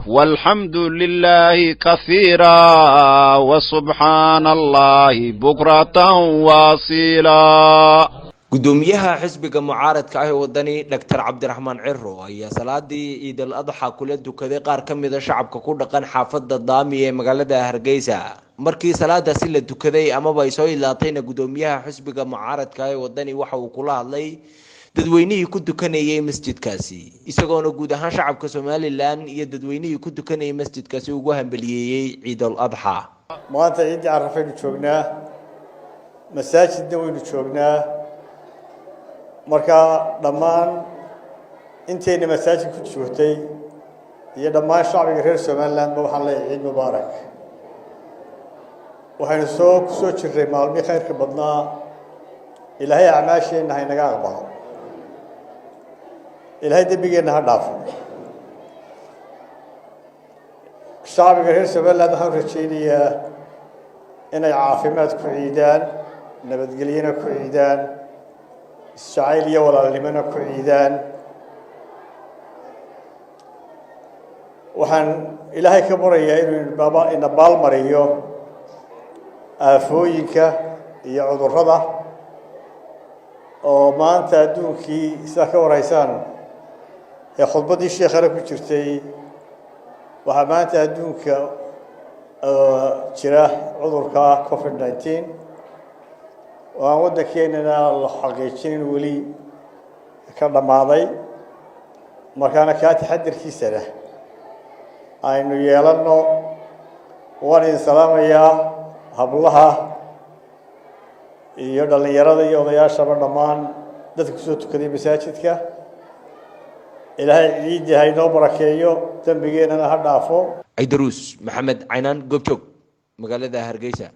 والحمد لله كثيرا وسبحان الله بكرة واصيلا. gudoomiyaha xisbiga mucaaradka ah ee wadani Dr. Cabdiraxmaan Cirro ayaa salaadii Eid al-Adha kula dukaday qaar kamid ah shacabka ku dhaqan xaafadda Daami ee magaalada Hargeysa markii salaadaasi la dukaday amaba ay soo ilaatayna gudoomiyaha xisbiga mucaaradka ah ee wadani waxa uu kula hadlay dadweynihii ku dukanayay masjidkaasi isagoona guud ahaan shacabka Soomaaliland iyo dadweynihii ku dukanayay masjidkaasi ugu hambalyeeyay Eid al-Adha maanta Eid Arafaynu joognaa masaajidna waynu joognaa marka dhammaan inteena masaajid ku joogtay iyo dhammaan shacbiga reer Soomaaliland waxaan leeyahay Eid Mubaarak waxaynu soo jirnay maalmihii khayrka badnaa ilaahay acmaasheena haynaga aqbalo ilaahay dambigeena ha dhaafo shacbiga reer Soomaaliland waxaan rajaynayaa inay caafimaad ku ciidaan nabadgelyana ku ciidaan الشعائر ولا لمن كعيدان وحن إلهي كبرية إن بالمريو آفوينك يعود الرضا وما أنت دوكي ساكا ورئيسان ياخذ بدي الشيخ رك بشرتي وما أنت دوك شراه عذرك كوفيد 19 وأودك إننا الحقيقين ولي كذا ماضي مكان كات حدر في سنة أنه يلنا وان سلام يا هبلها يدل يرد يا شباب دمان دتك سوت كذي مساجدك إلهي عيد هاي نوبركيو تنبينا هذا عفو عيدروس محمد عينان قبشوك مقالة هرقيسة